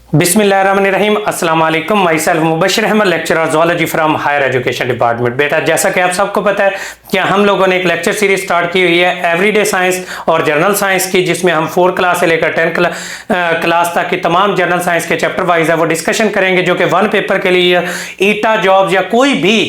बिस्मिल्लाहिर्रहमानिर्रहीम अस्सलाम वालेकुम। Myself Mubashir Ahmad, lecturer zoology from higher education department. बेटा, जैसा कि आप सबको पता है कि हम लोगों ने एक लेक्चर सीरीज स्टार्ट की हुई है एवरीडे साइंस और जनरल साइंस की, जिसमें हम 4 क्लास से लेकर 10 क्लास तक की तमाम जनरल साइंस के चैप्टर वाइज है वो डिस्कशन करेंगे, जो कि वन पेपर के लिए ईटा जॉब्स या कोई भी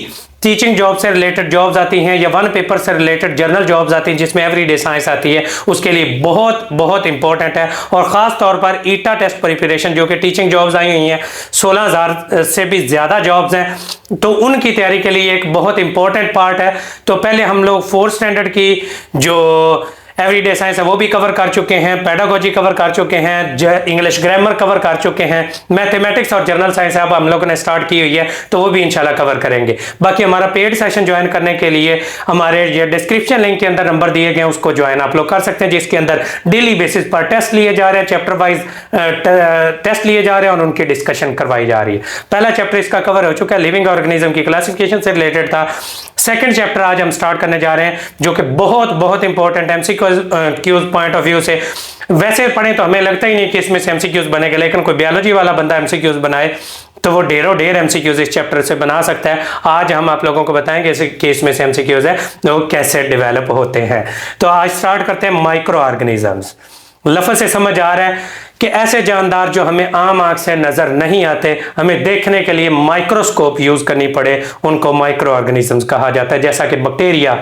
टीचिंग जॉब से रिलेटेड जॉब्स आती हैं या वन पेपर से रिलेटेड जर्नल जॉब्स आती हैं जिसमें एवरीडे साइंस आती है, उसके लिए बहुत बहुत इंपॉर्टेंट है। और ख़ास तौर पर ईटा टेस्ट प्रिपरेशन, जो कि टीचिंग जॉब्स आई हुई हैं, 16,000 से भी ज़्यादा जॉब्स हैं, तो उनकी तैयारी के लिए एक बहुत इंपॉर्टेंट पार्ट है। तो पहले हम लोग 4th स्टैंडर्ड की जो एवरीडे साइंस है वो भी कवर कर चुके हैं, पेडागोजी कवर कर चुके हैं, इंग्लिश ग्रामर कवर कर चुके हैं, मैथमेटिक्स और जनरल साइंस अब हम लोगों ने स्टार्ट की हुई है तो वो भी इंशाल्लाह कवर करेंगे। बाकी हमारा पेड सेशन ज्वाइन करने के लिए हमारे ये डिस्क्रिप्शन लिंक के अंदर नंबर दिए गए हैं, उसको ज्वाइन आप लोग कर सकते हैं, जिसके अंदर डेली बेसिस पर टेस्ट लिए जा रहे हैं, चैप्टर वाइज टेस्ट लिए जा रहे हैं और उनकी डिस्कशन करवाई जा रही है। पहला चैप्टर इसका कवर हो चुका है, लिविंग ऑर्गेनिज्म की क्लासिफिकेशन से रिलेटेड था। सेकंड चैप्टर आज हम स्टार्ट करने जा रहे हैं, जो कि बहुत बहुत important MCQs point of view से। वैसे पढ़े तो हमें लगता ही नहीं कि इसमें से एमसीक्यूज बनेगा, लेकिन कोई बायोलॉजी वाला बंदा एमसीक्यूज बनाए तो वो ढेरों ढेर एमसीक्यूज इस चैप्टर से बना सकता है। आज हम आप लोगों को बताएंगे कि इसमें से एमसीक्यूज है वो कैसे डेवलप होते हैं। तो आज स्टार्ट करते हैं माइक्रो ऑर्गेनिजम्स। लफ्ज़ से समझ आ रहा है कि ऐसे जानदार जो हमें आम आंख से नजर नहीं आते, हमें देखने के लिए माइक्रोस्कोप यूज करनी पड़े, उनको माइक्रो ऑर्गेनिजम्स कहा जाता है। जैसा कि बैक्टीरिया,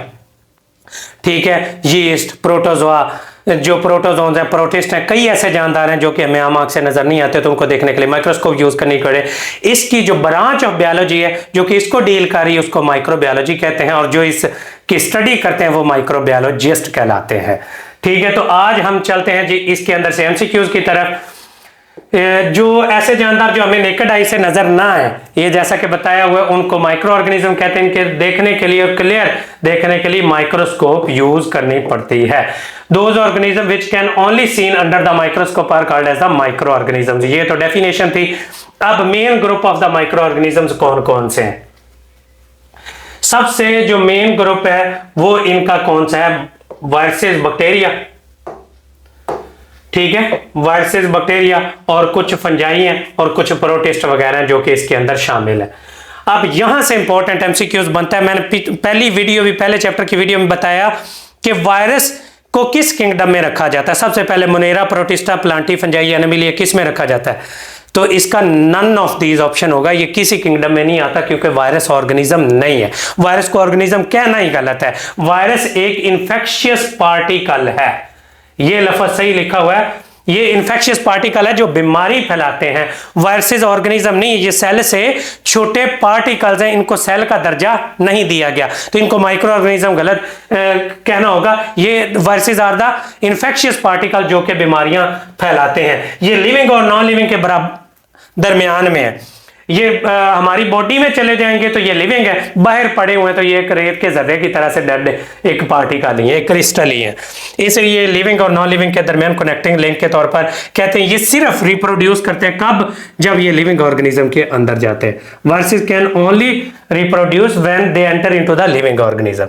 ठीक है, यीस्ट, प्रोटोजोआ, जो प्रोटोजोन्स हैं, प्रोटिस्ट हैं, कई ऐसे जानदार हैं जो कि हमें आम आंख से नजर नहीं आते, तो उनको देखने के लिए माइक्रोस्कोप यूज करनी पड़े। इसकी जो ब्रांच ऑफ बायोलॉजी है जो कि इसको डील कर रही है उसको माइक्रोबायोलॉजी कहते हैं, और जो इसकी स्टडी करते हैं वो माइक्रोबायोलॉजिस्ट कहलाते हैं। ठीक है, तो आज हम चलते हैं जी इसके अंदर से एमसीक्यूज की तरफ। जो ऐसे जानदार जो हमें नेकेड आई से नजर ना आए, ये जैसा कि बताया हुआ है, उनको माइक्रो ऑर्गेनिज्म कहते हैं। इनके देखने के लिए, क्लियर देखने के लिए माइक्रोस्कोप यूज करनी पड़ती है। Those organism which can only seen under the microscope are called as the micro organisms. ये तो डेफिनेशन थी। अब main group of the micro organisms कौन कौन से हैं? सबसे जो मेन ग्रुप है वो इनका कौन सा है? वायरसेस, बैक्टीरिया, ठीक है, वायरसेस, बैक्टीरिया, और कुछ फंजाई हैं और कुछ प्रोटिस्ट वगैरह जो कि इसके अंदर शामिल है। अब यहां से इंपॉर्टेंट एमसीक्यूज बनता है। मैंने पहले चैप्टर की वीडियो में बताया कि वायरस को किस किंगडम में रखा जाता है। सबसे पहले Monera, protista, Plantae, fungi, Animalia किस में रखा जाता है? तो इसका नन ऑफ दीज ऑप्शन होगा, ये किसी किंगडम में नहीं आता, क्योंकि वायरस ऑर्गेनिज्म नहीं है। वायरस को ऑर्गेनिज्म कहना ही गलत है। वायरस एक इन्फेक्शियस पार्टिकल है, ये लफ्ज सही लिखा हुआ है, ये इन्फेक्शियस पार्टिकल है जो बीमारी फैलाते हैं। वायरसेस ऑर्गेनिज्म नहीं, ये सेल से छोटे पार्टिकल्स हैं, इनको सेल का दर्जा नहीं दिया गया, तो इनको माइक्रो ऑर्गेनिज्म गलत कहना होगा। ये viruses are the infectious particle जो कि बीमारियां फैलाते हैं। ये लिविंग और नॉन लिविंग के बराबर दरमियान में है। ये हमारी बॉडी में चले जाएंगे तो ये लिविंग है, बाहर पड़े हुए तो ये एक रेत के जर्रे की तरह से डेड एक पार्टिकल ही है, एक क्रिस्टल ही है। इसलिए लिविंग और नॉन लिविंग के दरमियान कनेक्टिंग लिंक के तौर पर कहते हैं। ये सिर्फ रिप्रोड्यूस करते हैं कब? जब ये लिविंग ऑर्गेनिज्म के अंदर जाते हैं। Viruses can only reproduce when they enter into the living organism.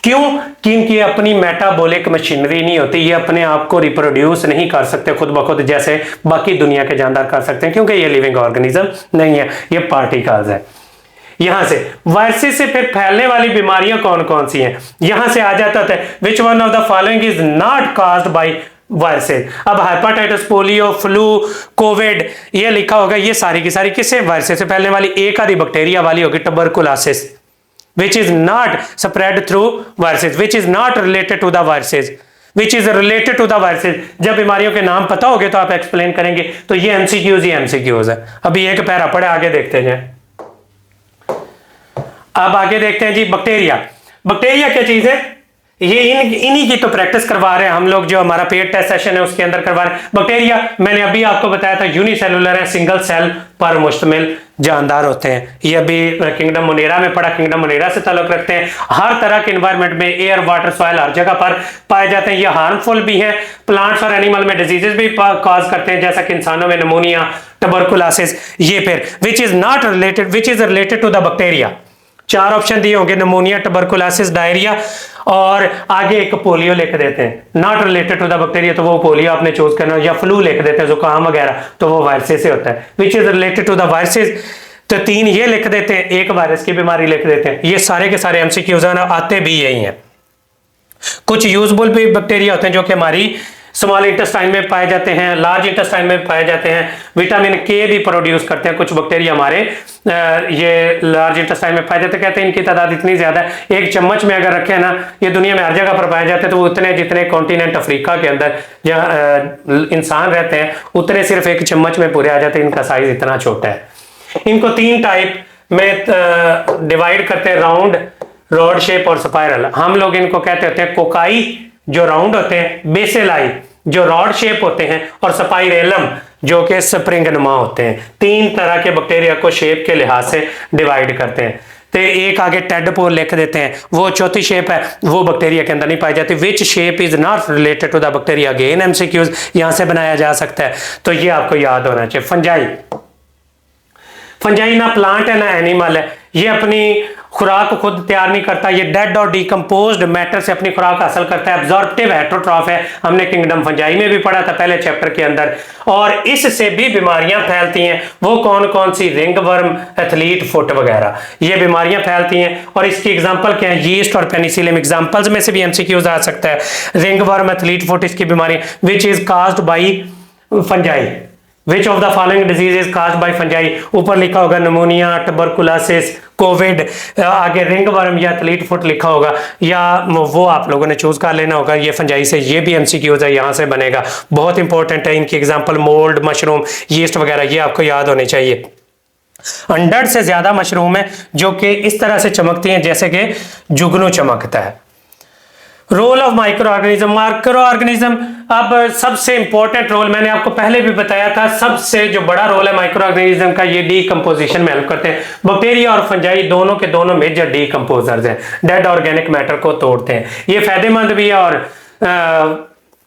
क्यों? क्योंकि ये अपनी मेटाबॉलिक मशीनरी नहीं होती, ये अपने आप को रिप्रोड्यूस नहीं कर सकते खुद ब खुद जैसे बाकी दुनिया के जानदार कर सकते हैं, क्योंकि ये लिविंग ऑर्गेनिज्म नहीं है, ये पार्टिकल्स है। यहां से वायरसेस से फिर फैलने वाली बीमारियां कौन कौन सी हैं? यहां से आ जाता है which one of the following is not caused by viruses. अब हेपेटाइटिस, पोलियो, फ्लू, कोविड, ये लिखा होगा, ये सारी की सारी किससे? वायरसेस से फैलने वाली। एक आधी बैक्टीरिया वाली होगी tuberculosis, which is not spread through viruses, which is not related to the viruses, which is related to the viruses। जब बीमारियों के नाम पता होंगे तो आप एक्सप्लेन करेंगे। तो ये एमसीक्यूज ही एमसीक्यूज है। अभी एक पैरा पढ़े, आगे देखते हैं। अब आगे देखते हैं जी बैक्टीरिया। बैक्टीरिया क्या चीज है? ये इन्हीं की तो प्रैक्टिस करवा रहे हैं हम लोग, जो हमारा पेड टेस्ट सेशन है उसके अंदर करवा रहे हैं। बैक्टीरिया मैंने अभी आपको बताया था यूनिसेलुलर है, सिंगल सेल पर मुश्तमिल जानदार होते हैं। ये अभी किंगडम मोनेरा में पढ़ा, किंगडम मोनेरा से ताल्लुक रखते हैं। हर तरह के एनवायरनमेंट में, एयर, वाटर, सॉइल, हर जगह पर पाए जाते हैं। ये हार्मफुल भी है, प्लांट्स और एनिमल में डिजीजेस भी कॉज करते हैं, जैसा कि इंसानों में निमोनिया, ट्यूबरकुलोसिस। ये फिर which is related to the bacteria. 4 option दिए होंगे, निमोनिया, ट्यूबरकुलोसिस, डायरिया और आगे एक पोलियो लिख देते हैं, not related to the bacteria तो वो पोलियो आपने चूज करना, या फ्लू लिख देते हैं जुकाम वगैरह तो वो वायरसेस से होता है, which is related to the viruses तो 3 ये लिख देते हैं, एक वायरस की बीमारी लिख देते हैं। ये सारे के सारे एमसीक्यूज आते भी यही हैं। कुछ यूजफुल भी बैक्टीरिया होते हैं जो कि हमारी स्मॉल इंटेस्टाइन में पाए जाते हैं, लार्ज इंटेस्टाइन में पाए जाते हैं, विटामिन के भी प्रोड्यूस करते हैं कुछ बैक्टीरिया हमारे ये लार्ज इंटेस्टाइन में पाए जाते हैं। कहते हैं इनकी तादाद इतनी ज्यादा है, एक चम्मच में अगर रखे ना, ये दुनिया में हर जगह पर पाए जाते हैं, तो वो उतने जितने कॉन्टिनेंट अफ्रीका के अंदर जहाँ इंसान रहते हैं उतने सिर्फ एक चम्मच में पूरे आ जाते हैं, इनका साइज इतना छोटा है। इनको 3 टाइप में डिवाइड करते हैं, राउंड, रॉड शेप और स्पाइरल। हम लोग इनको कहते होते हैं कोकाई जो राउंड होते हैं, बेसेलाई जो रॉड शेप होते हैं और स्पाइरेलम जो कि स्प्रिंग नुमा होते हैं। 3 तरह के बैक्टीरिया को शेप के लिहाज से डिवाइड करते हैं। तो एक आगे टेडपोर लिख देते हैं, वो चौथी शेप है, वो बैक्टीरिया के अंदर नहीं पाई जाती। Which shape is not related to the bacteria, again MCQs यहां से बनाया जा सकता है, तो ये आपको याद होना चाहिए। फंजाई, फंजाई ना प्लांट है ना एनिमल है, ये अपनी खुराक खुद तैयार नहीं करता, ये डेड और डिकम्पोज्ड मैटर से अपनी खुराक हासिल करता है, एब्जॉर्प्टिव हेटरोट्रॉफ है, हमने किंगडम फंजाई में भी पढ़ा था पहले चैप्टर के अंदर। और इससे भी बीमारियां फैलती हैं, वो कौन कौन सी, रिंगवर्म, एथलीट फुट वगैरह ये बीमारियां फैलती हैं। और इसकी एग्जांपल क्या है, यीस्ट और पेनिसिलियम, एग्जांपल्स में से भी एमसीक्यूज आ सकता है। रिंगवर्म, एथलीट फुट इसकी बीमारी, which is caused by fungi, which of the following disease is caused by fungi, ऊपर लिखा होगा निमोनिया, ट्यूबरकुलोसिस, कोविड, आगे रिंगवर्म या एथलीट फुट लिखा होगा, या वो आप लोगों ने चूज कर लेना होगा ये फंजाई से। ये भी एमसीक्यूज है, यहां से बनेगा, बहुत इंपॉर्टेंट है। इनकी एग्जांपल मोल्ड, मशरूम, यीस्ट वगैरह ये आपको याद होने चाहिए। 100 से ज्यादा मशरूम है जो कि इस तरह से चमकती हैं जैसे कि जुगनू चमकता है। Role of micro organism, micro organism अब सबसे इंपॉर्टेंट रोल मैंने आपको पहले भी बताया था, सबसे जो बड़ा रोल है माइक्रो ऑर्गेनिज्म का, ये डीकंपोजिशन में हेल्प करते हैं। बैक्टीरिया और फंजाई दोनों के दोनों मेजर डीकंपोजर्स हैं, डेड ऑर्गेनिक मैटर को तोड़ते हैं। ये फायदेमंद भी है और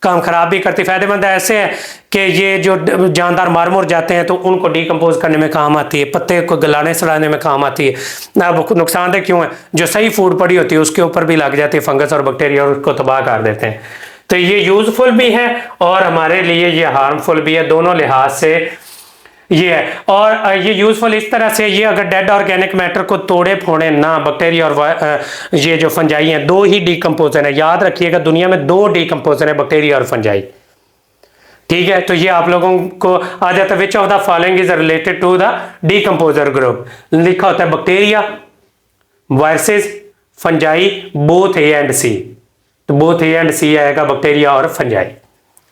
काम खराब भी करती। फायदेमंद ऐसे है कि ये जो जानदार मार मुर जाते हैं तो उनको डीकम्पोज करने में काम आती है, पत्ते को गलाने सड़ाने में काम आती है। अब नुकसानदेह क्यों है, जो सही फूड पड़ी होती है उसके ऊपर भी लग जाती है फंगस और बैक्टीरिया और उसको तबाह कर देते हैं। तो ये यूजफुल भी है और हमारे लिए ये हार्मफुल भी है, दोनों लिहाज से ये है। और ये यूजफुल इस तरह से, ये अगर डेड ऑर्गेनिक मैटर को तोड़े फोड़े ना, बैक्टीरिया और ये जो फंजाई हैं, 2 ही डीकंपोजर है, याद रखिएगा दुनिया में 2 डीकंपोजर है, बैक्टीरिया और फंजाई, ठीक है। तो ये आप लोगों को आ जाता है, which of the following is related to the decomposer group, लिखा होता है bacteria, viruses, fungi, both A and C, तो बोथ ए एंड सी आएगा, बैक्टीरिया और फंजाई।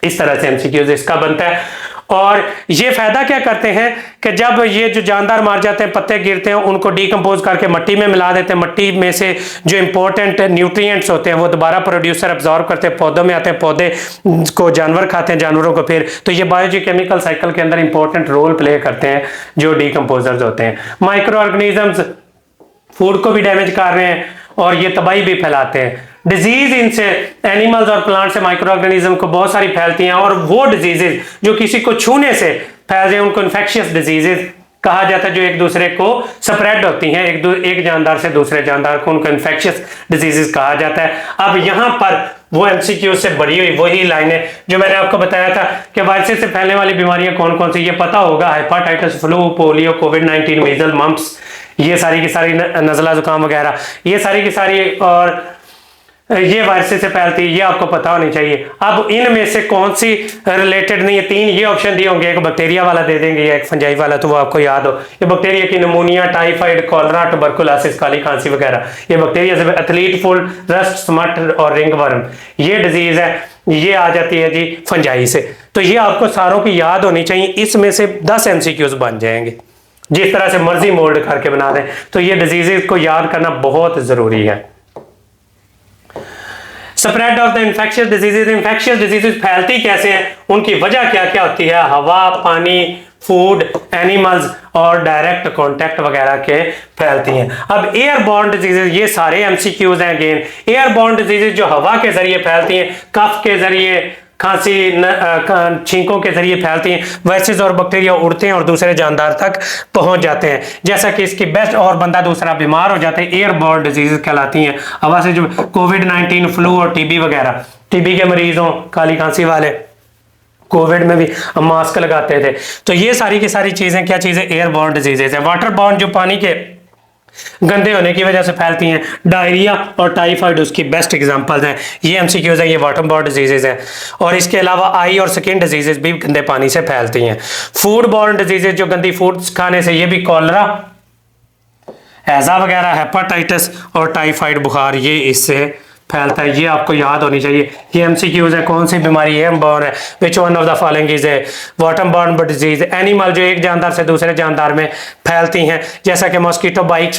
इस तरह से एमसीक्यूज इसका बनता है। और ये फायदा क्या करते हैं कि जब ये जो जानदार मार जाते हैं, पत्ते गिरते हैं, उनको डीकंपोज करके मट्टी में मिला देते हैं, मट्टी में से जो इंपॉर्टेंट न्यूट्रिएंट्स होते हैं वो दोबारा प्रोड्यूसर अब्जॉर्ब करते हैं, पौधों में आते हैं, पौधे को जानवर खाते हैं, जानवरों को फिर, तो ये बायोकेमिकल साइकिल के अंदर इंपॉर्टेंट रोल प्ले करते हैं जो डीकंपोजर्स होते हैं। माइक्रो ऑर्गेनिजम्स फूड को भी डैमेज कर रहे हैं और ये तबाही भी फैलाते हैं। डिजीज इनसे, एनिमल्स और प्लांट से माइक्रो ऑर्गेनिज्म को बहुत सारी फैलती हैं, और वो डिजीजेज जो किसी को छूने से फैल जाए उनको इन्फेक्शियस डिजीजेज कहा जाता है, जो एक दूसरे को स्प्रेड होती हैं, एक जानदार से दूसरे जानदार को, उनको इन्फेक्शियस डिजीजेज कहा जाता है। अब यहाँ पर वो एमसीक्यू से बड़ी हुई वही लाइनें जो मैंने आपको बताया था कि वायरस से फैलने वाली बीमारियां कौन कौन सी, ये पता होगा, हेपेटाइटिस, फ्लू, पोलियो, कोविड-19, मीजल, मम्प्स, ये सारी की सारी, नज़ला जुकाम वगैरह, ये सारी की सारी, और ये वायरस से फैलती है, ये आपको पता होनी चाहिए। अब इनमें से कौन सी रिलेटेड नहीं है, 3 ये ऑप्शन दिए होंगे, एक बैक्टीरिया वाला दे देंगे या एक फंजाई वाला, तो वो आपको याद हो। ये बैक्टीरिया की निमोनिया, टाइफाइड, कॉलरा, ट्यूबरकुलोसिस, काली खांसी वगैरह, ये बैक्टीरिया से, एथलीट फुट, रस्ट, स्मट और रिंगवर्म, ये डिजीज है, ये आ जाती है जी फंजाई से। तो ये आपको सारों की याद होनी चाहिए, इसमें से 10 एमसीक्यूज बन जाएंगे, जिस तरह से मर्जी मोल्ड करके बना दें। तो ये डिजीजेस को याद करना बहुत जरूरी है। Spread of the infectious diseases, infectious diseases फैलती कैसे हैं, उनकी वजह क्या क्या होती है, हवा, पानी, फूड, एनिमल्स और डायरेक्ट कांटेक्ट वगैरह के फैलती हैं। अब एयरबॉर्न डिजीजेज, ये सारे एमसीक्यूज हैं अगेन। एयरबॉर्न डिजीजेज जो हवा के जरिए फैलती हैं, कफ के जरिए, खांसी छींकों के जरिए फैलती हैं, वायरसेस और बैक्टीरिया उड़ते हैं और दूसरे जानदार तक पहुंच जाते हैं। जैसा कि इसकी बेस्ट और बंदा दूसरा बीमार हो जाते हैं, एयरबॉर्न डिजीज कहलाती हैं। हवा से जो कोविड-19, फ्लू और टीबी वगैरह, टीबी के मरीज हों, काली खांसी वाले, कोविड में भी हम मास्क लगाते थे। तो ये सारी की सारी चीजें क्या चीजें, एयरबॉर्न डिजीजेज है। वाटरबॉर्न जो पानी के गंदे होने की वजह से फैलती हैं, डायरिया और टाइफाइड उसकी बेस्ट एग्जांपल्स हैं। ये एमसीक्यूज हैं, ये वाटरबॉर्न डिजीजेज हैं। और इसके अलावा आई और स्किन डिजीजेज भी गंदे पानी से फैलती हैं। फूड बॉर्न डिजीजेज जो गंदी फूड खाने से, ये भी कॉलरा, हैजा वगैरह, हेपेटाइटिस और टाइफाइड बुखार, ये इससे फैलता है। ये आपको याद होनी चाहिए। ये एमसीक्यूज है, कौन सी बीमारी एयरबॉर्न है, which one of the following is waterborne disease. Animal जो एक जानदार से दूसरे जानदार में फैलती हैं, जैसा कि मॉस्किटो बाइट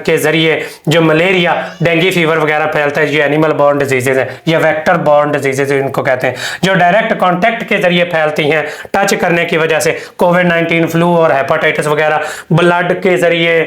के जरिए जो मलेरिया, डेंगू फीवर वगैरह फैलता है, ये एनिमल बॉर्न डिजीजेज है। या वेक्टर बॉर्न डिजीजेज इनको कहते हैं, जो डायरेक्ट कॉन्टैक्ट के जरिए फैलती हैं, टच करने की वजह से, कोविड-19, फ्लू और हेपेटाइटिस वगैरह, ब्लड के जरिए,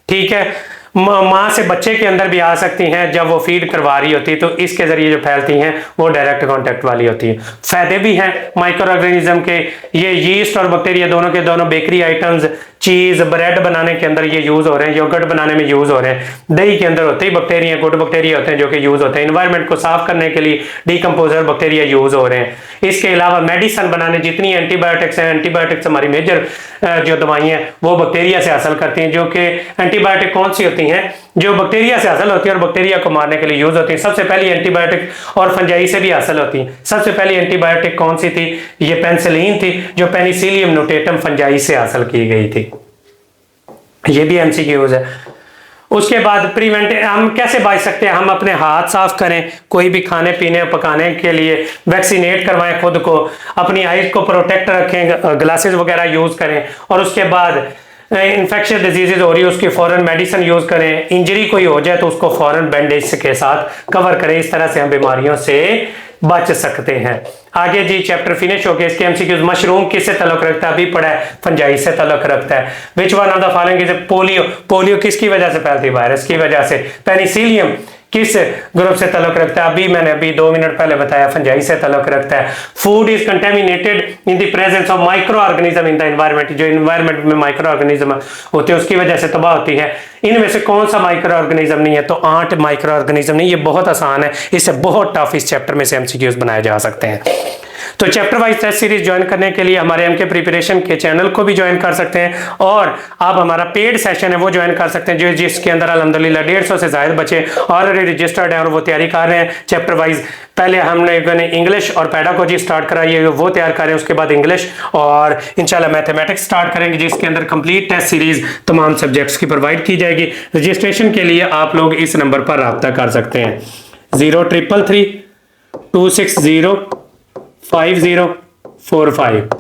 ठीक है, माँ से बच्चे के अंदर भी आ सकती हैं जब वो फीड करवा रही होती है, तो इसके जरिए जो फैलती हैं वो डायरेक्ट कांटेक्ट वाली होती है। फायदे भी हैं माइक्रो ऑर्गेनिज्म के, ये यीस्ट और बैक्टीरिया दोनों के दोनों बेकरी आइटम्स, चीज, ब्रेड बनाने के अंदर ये यूज हो रहे हैं, योगर्ट बनाने में यूज हो रहे हैं। दही के अंदर होते ही बैक्टीरिया, गुड बैक्टीरिया होते हैं जो कि यूज होते हैं। एनवायरनमेंट को साफ करने के लिए डीकंपोजर बैक्टीरिया यूज हो रहे हैं। इसके अलावा मेडिसिन बनाने, जितनी एंटीबायोटिक्स हैं, एंटीबायोटिक्स हमारी मेजर जो दवाइयां हैं वो बैक्टीरिया से हासिल करती हैं। जो कि एंटीबायोटिक कौन सी होती हैं, जो बैक्टीरिया से हासिल होती है और बैक्टीरिया को मारने के लिए यूज होती है। सबसे पहली एंटीबायोटिक और फंजाई से भी हासिल होती है। सबसे पहली एंटीबायोटिक कौन सी थी, ये पेनिसिलिन थी, जो पेनिसिलियम नोटेटम फंजाई से हासिल की गई थी। ये भी एमसीक्यूज है। उसके बाद प्रिवेंट, हम कैसे बच सकते हैं, हम अपने हाथ साफ करें, कोई भी खाने पीने पकाने के लिए वैक्सीनेट करवाएं खुद को, अपनी आइज को प्रोटेक्ट रखें, ग्लासेस वगैरह यूज करें। और उसके बाद इन्फेक्शियस डिजीजेज हो रही है उसकी फौरन मेडिसिन यूज करें। इंजरी कोई हो जाए तो उसको फौरन बैंडेज के साथ कवर करें। इस तरह से हम बीमारियों से बच सकते हैं। आगे जी चैप्टर फिनिश हो गया। इसके एमसीक्यूज, मशरूम किससे ताल्लुक रखता है, अभी पढ़ा है, फंजाई से ताल्लुक रखता है। Which one of the following is polio, polio किसकी वजह से फैलती है, वायरस की वजह से। पेनिसिलियम किस ग्रुप से ताल्लुक रखता है, मैंने 2 मिनट पहले बताया, फंजाई से ताल्लुक रखता है। Food is contaminated in the presence of micro organism in the environment, जो एनवायरनमेंट में माइक्रो ऑर्गेनिज्म होते हैं उसकी वजह से तबाह होती है। इनमें से कौन सा माइक्रो ऑर्गेनिज्म नहीं है, तो 8 माइक्रो ऑर्गेनिज्म नहीं। ये बहुत आसान है, इससे बहुत टफ इस चैप्टर में से एमसीक्यूज बनाए जा सकते हैं। तो chapter wise test series join करने के लिए हमारे एमके प्रिपरेशन के चैनल को भी ज्वाइन कर सकते हैं, और आप हमारा पेड सेशन है वो ज्वाइन कर सकते हैं, जो जिसके अंदर अल्हम्दुलिल्लाह 150 से ज्यादा बच्चे ऑलरेडी रजिस्टर्ड हैं और वो तैयारी कर रहे हैं चैप्टर वाइज। पहले हमने इंग्लिश और पैडागोजी स्टार्ट कराई है, वो तैयार करें, उसके बाद इंग्लिश और इंशाल्लाह मैथमेटिक्स स्टार्ट करेंगे, जिसके अंदर कंप्लीट टेस्ट सीरीज तमाम सब्जेक्ट्स की प्रोवाइड की जाएगी। रजिस्ट्रेशन के लिए आप लोग इस नंबर पर रब्ता कर सकते हैं 0333 260 5045।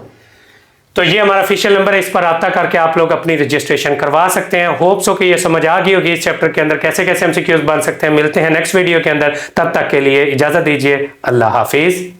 तो ये हमारा ऑफिशियल नंबर है, इस पर रब्ता करके आप लोग अपनी रजिस्ट्रेशन करवा सकते हैं। होप्स हो कि ये समझ आ गई होगी इस चैप्टर के अंदर कैसे कैसे एमसीक्यूज बन सकते हैं। मिलते हैं नेक्स्ट वीडियो के अंदर, तब तक के लिए इजाजत दीजिए, अल्लाह हाफिज।